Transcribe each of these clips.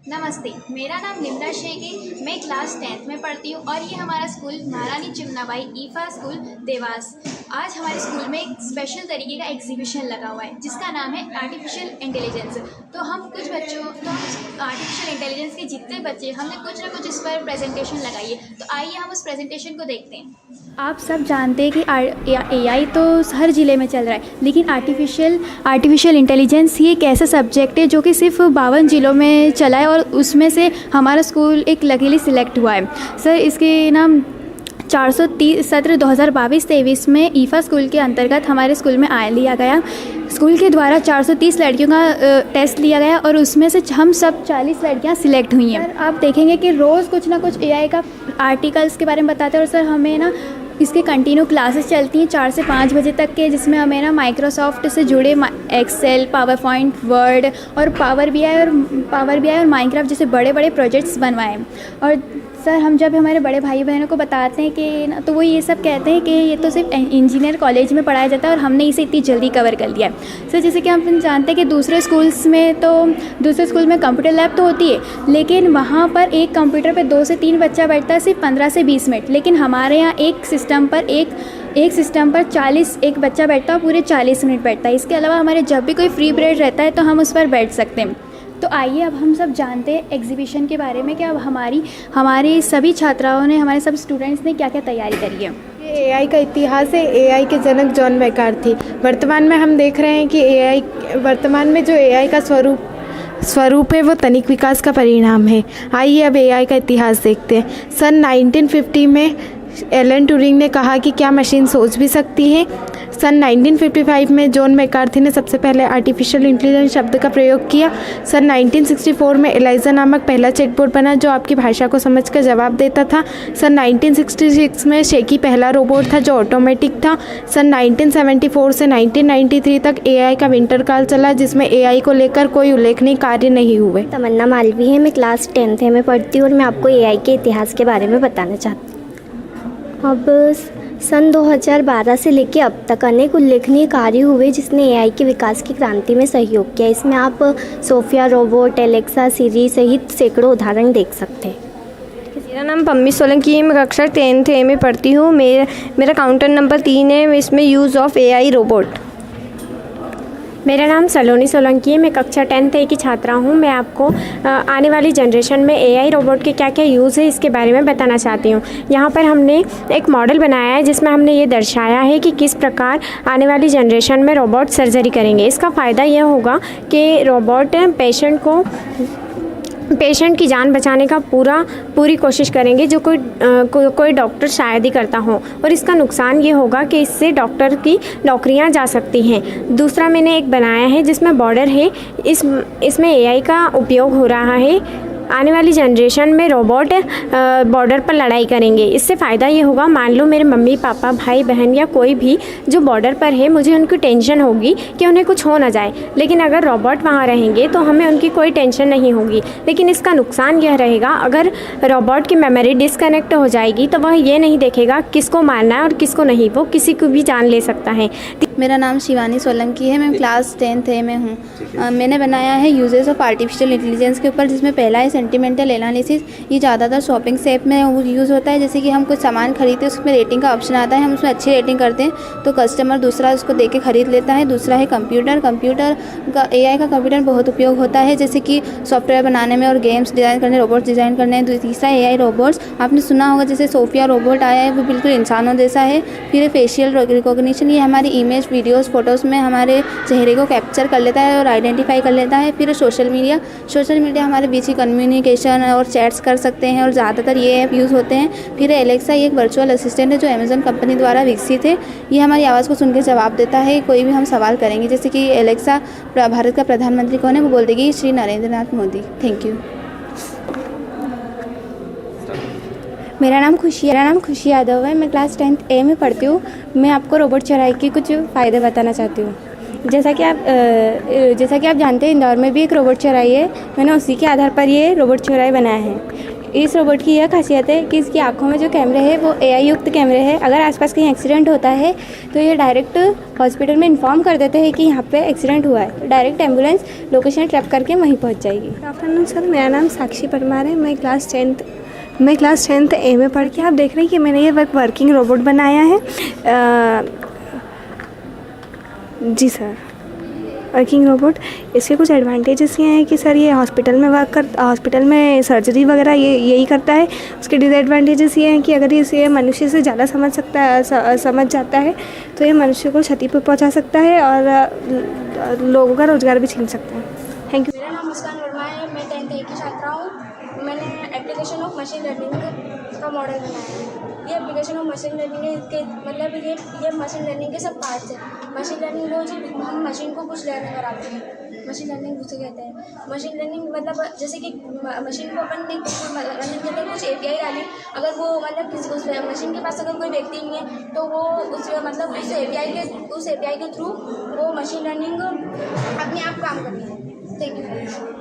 नमस्ते, मेरा नाम निम्रा शेख है। मैं क्लास 10th में पढ़ती हूँ और ये हमारा स्कूल महारानी चिमनाबाई ईफा स्कूल देवास। आज हमारे स्कूल में एक स्पेशल तरीके का एग्जीबिशन लगा हुआ है जिसका नाम है आर्टिफिशियल इंटेलिजेंस। तो हम आर्टिफिशियल इंटेलिजेंस के जितने बच्चे हमने कुछ ना कुछ इस पर प्रेजेंटेशन लगाई है। तो आइए हम उस प्रेजेंटेशन को देखते हैं। आप सब जानते हैं कि एआई तो हर ज़िले में चल रहा है, लेकिन आर्टिफिशियल इंटेलिजेंस ही एक ऐसा सब्जेक्ट है जो कि सिर्फ 52 ज़िलों में चला है और उसमें से हमारा स्कूल एक लकीली सिलेक्ट हुआ है। सर, इसके नाम 430 सत्र 2022-23 में ईफा स्कूल के अंतर्गत हमारे स्कूल में लिया गया। स्कूल के द्वारा 430 लड़कियों का टेस्ट लिया गया और उसमें से हम सब 40 लड़कियां सिलेक्ट हुई हैं। सर, आप देखेंगे कि रोज़ कुछ ना कुछ एआई का आर्टिकल्स के बारे में बताते हैं और सर हमें ना इसके कंटिन्यू क्लासेस चलती हैं 4 से 5 बजे तक के, जिसमें हमें ना माइक्रोसॉफ्ट से जुड़े एक्सेल, पावर पॉइंट, वर्ड और पावर बीआई और माइनक्राफ्ट जैसे बड़े बड़े प्रोजेक्ट्स बनवाएं। और सर, हम जब हमारे बड़े भाई बहनों को बताते हैं कि ना, तो वो ये सब कहते हैं कि ये तो सिर्फ इंजीनियर कॉलेज में पढ़ाया जाता है और हमने इसे इतनी जल्दी कवर कर लिया है। सर, जैसे कि हम जानते हैं कि दूसरे स्कूल में कंप्यूटर लैब तो होती है, लेकिन वहाँ पर एक कंप्यूटर पे 2 से 3 बच्चा बैठता है सिर्फ 15 से 20 मिनट, लेकिन हमारे यहाँ एक सिस्टम पर 40 एक बच्चा बैठता है, पूरे 40 मिनट बैठता है। इसके अलावा हमारे जब भी कोई फ्री पीरियड रहता है तो हम उस पर बैठ सकते हैं। तो आइए अब हम सब जानते हैं एग्जीबिशन के बारे में कि अब हमारी सभी छात्राओं ने, हमारे सब स्टूडेंट्स ने क्या क्या तैयारी करी है। ये एआई का इतिहास है। एआई के जनक जॉन मैकार्थी। वर्तमान में हम देख रहे हैं कि वर्तमान में जो एआई का स्वरूप है वो तनिक विकास का परिणाम है। आइए अब एआई का इतिहास देखते हैं। सन 1950 में एलन ट्यूरिंग ने कहा कि क्या मशीन सोच भी सकती है। सन 1955 में जॉन मैकार्थी ने सबसे पहले आर्टिफिशियल इंटेलिजेंस शब्द का प्रयोग किया। सन 1964 में एलाइजा नामक पहला चैटबॉट बना जो आपकी भाषा को समझकर जवाब देता था। सन 1966 में शेकी पहला रोबोट था जो ऑटोमेटिक था। सन 1974 से 1993 तक एआई का विंटर काल चला जिसमें एआई को लेकर कोई उल्लेखनीय कार्य नहीं हुए। तमन्ना मालवी है, मैं क्लास 10th में पढ़ती हूँ और मैं आपको एआई के इतिहास के बारे में बताना चाहती हूँ। अब सन 2012 से लेकर अब तक अनेक उल्लेखनीय कार्य हुए जिसने एआई के विकास की क्रांति में सहयोग किया। इसमें आप सोफिया रोबोट, एलेक्सा, सिरी सहित सैकड़ों उदाहरण देख सकते हैं। मेरा नाम पम्मी सोलंकी है, मैं कक्षा 10th में पढ़ती हूँ। मेरा काउंटर नंबर 3 है, इसमें यूज़ ऑफ एआई रोबोट। मेरा नाम सलोनी सोलंकी है, मैं कक्षा 10th की छात्रा हूँ। मैं आपको आने वाली जनरेशन में एआई रोबोट के क्या क्या यूज़ है इसके बारे में बताना चाहती हूँ। यहाँ पर हमने एक मॉडल बनाया है जिसमें हमने ये दर्शाया है कि किस प्रकार आने वाली जनरेशन में रोबोट सर्जरी करेंगे। इसका फ़ायदा यह होगा कि रोबोट पेशेंट की जान बचाने का पूरी कोशिश करेंगे जो कोई डॉक्टर शायद ही करता हो, और इसका नुकसान ये होगा कि इससे डॉक्टर की नौकरियां जा सकती हैं। दूसरा मैंने एक बनाया है जिसमें बॉर्डर है, इसमें एआई का उपयोग हो रहा है। आने वाली जनरेशन में रोबोट बॉर्डर पर लड़ाई करेंगे। इससे फ़ायदा ये होगा, मान लो मेरे मम्मी पापा, भाई बहन या कोई भी जो बॉर्डर पर है, मुझे उनकी टेंशन होगी कि उन्हें कुछ हो ना जाए, लेकिन अगर रोबोट वहाँ रहेंगे तो हमें उनकी कोई टेंशन नहीं होगी। लेकिन इसका नुकसान यह रहेगा, अगर रोबोट की मेमोरी डिसकनेक्ट हो जाएगी तो वह ये नहीं देखेगा किसको मारना है और किसको नहीं, वो किसी को भी जान ले सकता है। मेरा नाम शिवानी सोलंकी है, मैं क्लास 10th में हूँ। मैंने बनाया है यूजेस ऑफ आर्टिफिशियल इंटेलिजेंस के ऊपर, जिसमें पहला है सेंटिमेंटल एनालिसिस। ये ज़्यादातर शॉपिंग से ऐप में यूज़ होता है। जैसे कि हम कुछ सामान खरीदते हैं, उसमें रेटिंग का ऑप्शन आता है, हम उसमें अच्छी रेटिंग करते हैं तो कस्टमर दूसरा उसको देख के खरीद लेता है। दूसरा है कंप्यूटर का एआई का कंप्यूटर बहुत उपयोग होता है, जैसे कि सॉफ्टवेयर बनाने में और गेम्स डिज़ाइन करने, रोबोट्स डिज़ाइन करने। तीसरा एआई रोबोट्स, आपने सुना होगा जैसे सोफिया रोबोट आया है, वो बिल्कुल इंसानों जैसा है। फिर फेशियल रिकॉग्निशन, ये हमारी इमेज, वीडियोस, फोटोज़ में हमारे चेहरे को कैप्चर कर लेता है और आइडेंटिफाई कर लेता है। फिर सोशल मीडिया हमारे बीच ही कम्युनिकेशन और चैट्स कर सकते हैं और ज़्यादातर ये ऐप यूज़ होते हैं। फिर एलेक्सा, ये एक वर्चुअल असिस्टेंट है जो अमेज़न कंपनी द्वारा विकसित है। ये हमारी आवाज़ को सुनकर जवाब देता है कोई भी हम सवाल करेंगे। जैसे कि एलेक्सा भारत का प्रधानमंत्री कौन है, वो बोल देगी श्री नरेंद्र नाथ मोदी। Thank you. मेरा नाम खुशी यादव है, मैं क्लास 10th में पढ़ती हूँ। मैं आपको रोबोट चराई के कुछ फ़ायदे बताना चाहती हूँ। जैसा कि आप जानते हैं, इंदौर में भी एक रोबोट चौराही है। मैंने उसी के आधार पर ये रोबोट चौराही बनाया है। इस रोबोट की यह खासियत है कि इसकी आंखों में जो कैमरे है वो AI युक्त कैमरे है। अगर आसपास कहीं एक्सीडेंट होता है तो ये डायरेक्ट हॉस्पिटल में इन्फॉर्म कर देते हैं कि यहाँ पे एक्सीडेंट हुआ है। डायरेक्ट एम्बुलेंस लोकेशन ट्रैप करके वहीं पहुँच जाएगी। गुड आफ्टरनून सर, मेरा नाम साक्षी परमार है। मैं क्लास 10th A में पढ़ के आप देख रहे हैं कि मैंने ये वर्किंग रोबोट बनाया है। जी सर, वर्किंग रोबोट। इसके कुछ एडवांटेजेस ये हैं कि सर ये हॉस्पिटल में सर्जरी वगैरह यही करता है। उसके डिसएडवांटेजेस ये हैं कि अगर इसे मनुष्य से ज़्यादा समझ जाता है तो ये मनुष्य को क्षति पहुंचा सकता है और लोगों का रोज़गार भी छीन सकता है। Thank you. मेरा नाम मुस्कान वर्मा है। मैं 10th A की छात्रा हूँ। मैंने एप्लीकेशन ऑफ मशीन लर्निंग का मॉडल बनाया है। ये एप्लीकेशन ऑफ मशीन लर्निंग के मतलब ये मशीन लर्निंग के सब पार्ट्स हैं। मशीन लर्निंग वो जो हम मशीन को कुछ लर्न कराते हैं, मशीन लर्निंग उसे कहते हैं। मशीन लर्निंग मतलब जैसे कि मशीन को अपन ने कुछ API डाली, अगर वो मतलब किसी उस मशीन के पास अगर कोई व्यक्ति नहीं है तो वो उस API के थ्रू वो मशीन लर्निंग अपने आप काम करती है। Thank you.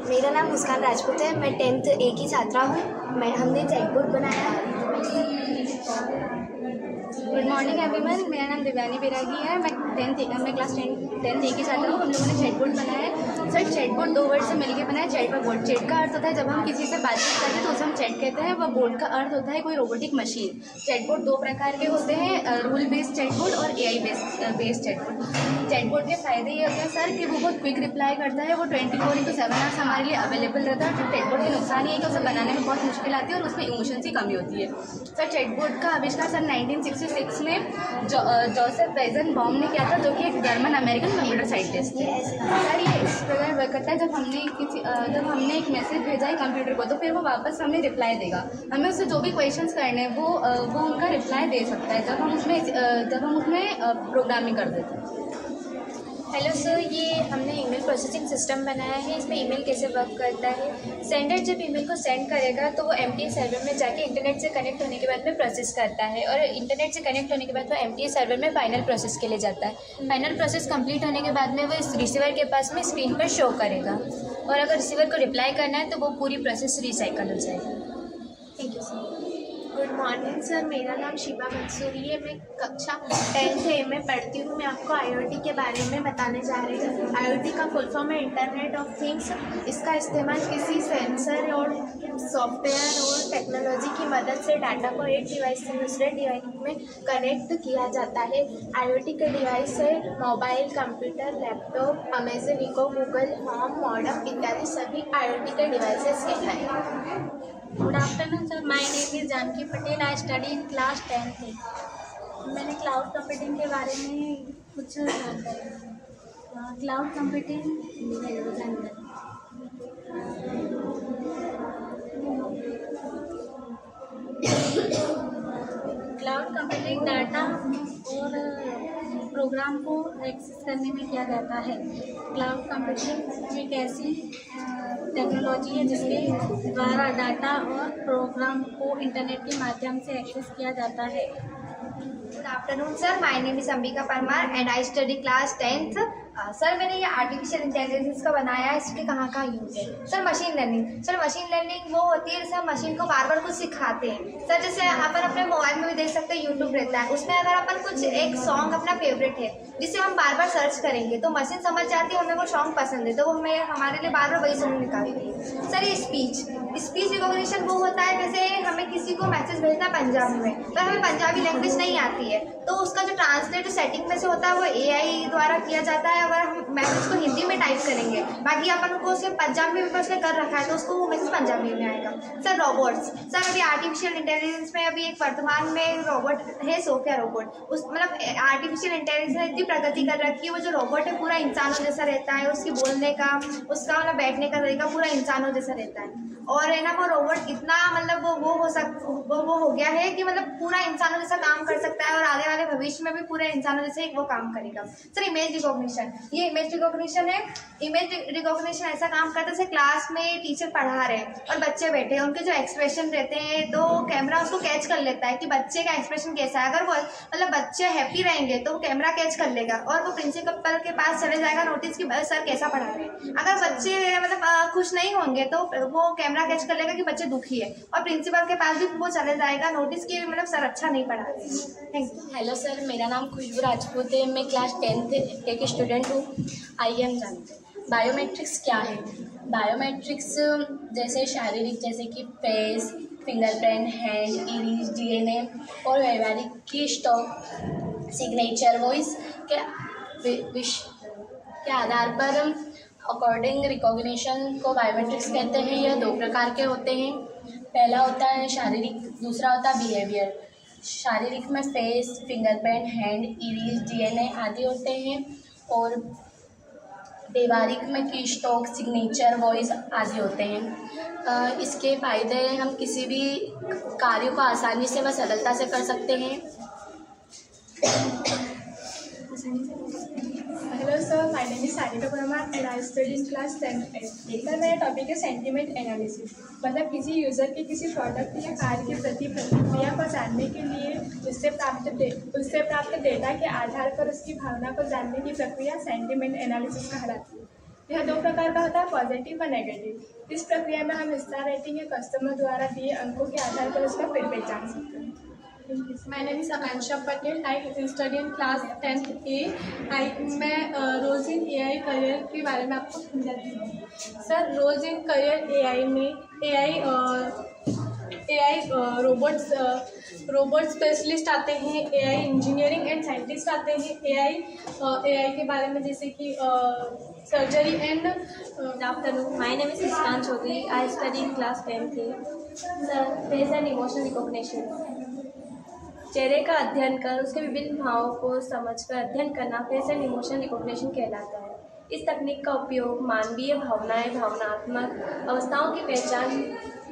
मेरा नाम मुस्कान राजपूत है। मैं 10th A की छात्रा हूँ। हमने चैटबॉट बनाया है। गुड मॉर्निंग एवरीवन, मेरा नाम दिव्यानी बैरागी है। मैं क्लास 10th A की छात्रा हूँ। हम लोगों ने चैटबॉट बनाया है। सर चैटबॉट 2 वर्ड से मिलकर बना है, चैट और बोट। चैट का अर्थ होता है जब हम किसी से बातचीत करते हैं तो उसे हम चैट कहते हैं। वह बोट का अर्थ होता है कोई रोबोटिक मशीन। चैटबॉट 2 प्रकार के होते हैं, रूल बेस्ड चैटबॉट और AI बेस्ड चैटबॉट। चैटबॉट के फ़ायदे ये होते हैं सर कि वो बहुत क्विक रिप्लाई करता है, वो 24/7 आवर्स हमारे लिए अवेलेबल रहता है। चैटबॉट के नुकसान ये है कि उसे बनाने में बहुत मुश्किल आती है और उसमें इमोशंस की कमी होती है। सर चैटबॉट का आविष्कार सन 1966 में जोसेफ वाइजनबाउम ने किया था, जो कि एक जर्मन अमेरिकन कंप्यूटर साइंटिस्ट थे। सर ये इस प्रकार वर्क करता है, जब हमने एक मैसेज भेजा है कंप्यूटर को तो फिर वो वापस हमें रिप्लाई देगा। हमें उससे जो भी क्वेश्चंस करने हैं वो उनका रिप्लाई दे सकता है जब हम उसमें प्रोग्रामिंग कर देते हैं। हेलो सर, ये हमने ईमेल प्रोसेसिंग सिस्टम बनाया है। इसमें ईमेल कैसे वर्क करता है। सेंडर जब ईमेल को सेंड करेगा तो वो एमटीएस सर्वर में जाके इंटरनेट से कनेक्ट होने के बाद में प्रोसेस करता है, और इंटरनेट से कनेक्ट होने के बाद वो एमटीएस सर्वर में फाइनल प्रोसेस के लिए जाता है। फाइनल प्रोसेस कंप्लीट होने के बाद में वो इस रिसीवर के पास में स्क्रीन पर शो करेगा, और अगर रिसीवर को रिप्लाई करना है तो वो पूरी प्रोसेस रिसाइकल हो जाएगी। Thank you sir. Good morning sir, मेरा नाम शिबा मंसूरी है। मैं कक्षा 10th A में पढ़ती हूँ। मैं आपको IoT के बारे में बताने जा रही हूँ। IoT का फुल फॉर्म है इंटरनेट ऑफ थिंग्स। इसका इस्तेमाल किसी सेंसर और सॉफ्टवेयर और टेक्नोलॉजी की मदद से डाटा को एक डिवाइस से दूसरे डिवाइस में कनेक्ट किया जाता है। IoT के डिवाइस है mobile, computer, laptop, Amazon Echo, Google Home, modem इत्यादि सभी IoT के डिवाइसेस हैं। Good afternoon sir, my name is Janki Patel. I study in class 10th A। मैंने क्लाउड कंप्यूटिंग के बारे में कुछ जानकारी। क्लाउड कंप्यूटिंग डाटा और प्रोग्राम को एक्सेस करने में किया जाता है। क्लाउड कंप्यूटिंग एक ऐसी टेक्नोलॉजी है जिसके द्वारा डाटा और प्रोग्राम को इंटरनेट के माध्यम से एक्सेस किया जाता है। Good afternoon sir, my name is Ambika Parmar and I study class 10th। Sir मैंने ये आर्टिफिशियल इंटेलिजेंस का बनाया है। इसके कहाँ कहाँ यूज़ है। Sir machine learning. Sir machine learning वो होती है जैसे हम मशीन को बार बार कुछ सिखाते हैं। सर जैसे अपन अपने मोबाइल में भी देख सकते हैं, यूट्यूब रहता है, उसमें अगर अपन कुछ एक सॉन्ग अपना फेवरेट है जिसे हम बार बार सर्च करेंगे तो मशीन समझ जाती है हमें वो सॉन्ग पसंद है, तो वो हमें हमारे लिए बार बार वही सॉन्ग निकालती है। सर ये स्पीच रिकॉग्निशन वो होता है जैसे हमें किसी को मैसेज भेजना पंजाबी में, पर हमें पंजाबी लैंग्वेज नहीं आती है तो उसका जो ट्रांसलेट सेटिंग में से होता है वो AI द्वारा किया जाता है। अगर हम मैसेज को हिंदी में टाइप करेंगे, बाकी अपन को उसके पंजाबी में उसने कर रखा है तो उसको वो मैसेज पंजाबी में आएगा। Sir robots. सर अभी आर्टिफिशियल इंटेलिजेंस में अभी एक वर्तमान में रोबोट है सोफिया रोबोट। उस मतलब आर्टिफिशियल इंटेलिजेंस ने इतनी प्रगति कर रखी है, वो जो रोबोट है पूरा इंसानों जैसा रहता है, उसकी बोलने का, उसका मतलब बैठने का तरीका पूरा इंसानों जैसा रहता है। और है ना वो रोबोट इतना मतलब वो हो गया है कि मतलब पूरा इंसानों जैसा काम कर सकता है और आगे वाले भविष्य में भी पूरे इंसानों जैसे वो काम करेगा। Sir image recognition. ये इमेज रिकॉग्निशन है इमेज रिकॉग्निशन ऐसा काम करता है जैसे क्लास में टीचर पढ़ा रहे हैं और बच्चे बैठे हैं, उनके जो एक्सप्रेशन रहते हैं तो कैमरा उसको कैच कर लेता है कि बच्चे का एक्सप्रेशन कैसा है। अगर वो मतलब बच्चे हैप्पी रहेंगे तो कैमरा कैच कर लेगा और वो प्रिंसिपल के पास चले जाएगा नोटिस कि सर कैसा पढ़ा रहे हैं। अगर बच्चे मतलब खुश नहीं होंगे तो वो कैमरा कैच कर लेगा कि बच्चे दुखी है और प्रिंसिपल के पास भी वो चले जाएगा नोटिस कि मतलब सर अच्छा नहीं पढ़ा रहे। Thank you. हेलो सर, मेरा नाम खुशबू राजपूत है। मैं क्लास 10th एक स्टूडेंट हूँ। आइए हम जानते हैं बायोमेट्रिक्स क्या है। बायोमेट्रिक्स जैसे शारीरिक, जैसे कि फेस, फिंगरप्रिंट, हैंड, इरीज, डीएनए और व्यवहारिक की स्टॉक, सिग्नेचर, वॉइस के आधार पर अकॉर्डिंग रिकॉग्निशन को बायोमेट्रिक्स कहते हैं। यह 2 प्रकार के होते हैं। पहला होता है शारीरिक, दूसरा होता है बिहेवियर। शारीरिक में फेस, फिंगरप्रिंट, हैंड, इरीज, डीएनए आदि होते हैं और व्यवहारिक में की स्टॉक, सिग्नेचर, वॉइस आदि होते हैं। इसके फ़ायदे, हम किसी भी कार्य को आसानी से व सरलता से कर सकते हैं। Hello sir, my name is Sarika Parmar and I study in class 10th। Sir मेरा टॉपिक है सेंटीमेंट एनालिसिस, मतलब किसी यूज़र की किसी प्रोडक्ट या कार्य के प्रति प्रतिक्रिया को जानने के लिए उससे प्राप्त डेटा के आधार पर उसकी भावना को जानने की प्रक्रिया सेंटीमेंट एनालिसिस कहलाती है। यह 2 प्रकार का होता है, पॉजिटिव व नेगेटिव। इस प्रक्रिया में हम स्टार रेटिंग या कस्टमर द्वारा दिए अंकों के आधार पर उसका फीडबैक जान सकते हैं। My name is Akansha Patel. I study in class 10th A. मैं रोज़ इन AI करियर के बारे में आपको समझाती हूँ। Sir, roles in career AI में AI रोबोट स्पेशलिस्ट आते हैं, AI इंजीनियरिंग एंड साइंटिस्ट आते हैं। AI के बारे में जैसे कि surgery and afternoon. My name is Muskan Chaudhary. I study in class 10th A. Sir, face and emotion recognition, चेहरे का अध्ययन कर उसके विभिन्न भावों को समझकर अध्ययन करना फेस एंड इमोशन रिकॉग्निशन कहलाता है। इस तकनीक का उपयोग मानवीय भावनाएं, भावनात्मक अवस्थाओं की पहचान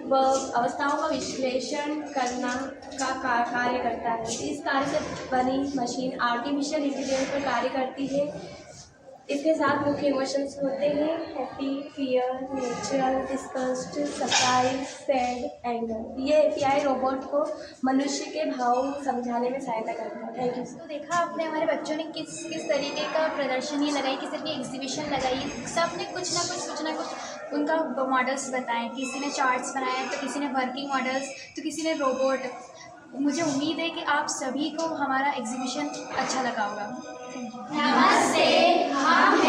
व अवस्थाओं का विश्लेषण करना का कार्य करता है। इस कार्य से बनी मशीन आर्टिफिशियल इंटेलिजेंस पर कार्य करती है। इसके साथ मुख्य इमोशंस होते हैं happy, fear, natural, disgust, surprise, sad, anger. ये एपीआई रोबोट को मनुष्य के भाव समझाने में सहायता करता है। Thank you. तो देखा आपने हमारे बच्चों ने किस तरीके का प्रदर्शनी लगाई, किस तरीके की एग्जीबिशन लगाई। सब ने कुछ ना कुछ उनका मॉडल्स बताएं। किसी ने चार्ट्स बनाए तो किसी ने वर्किंग मॉडल्स, तो किसी ने रोबोट। मुझे उम्मीद है कि आप सभी को हमारा एग्जीबिशन अच्छा लगा होगा। नमस्ते, हम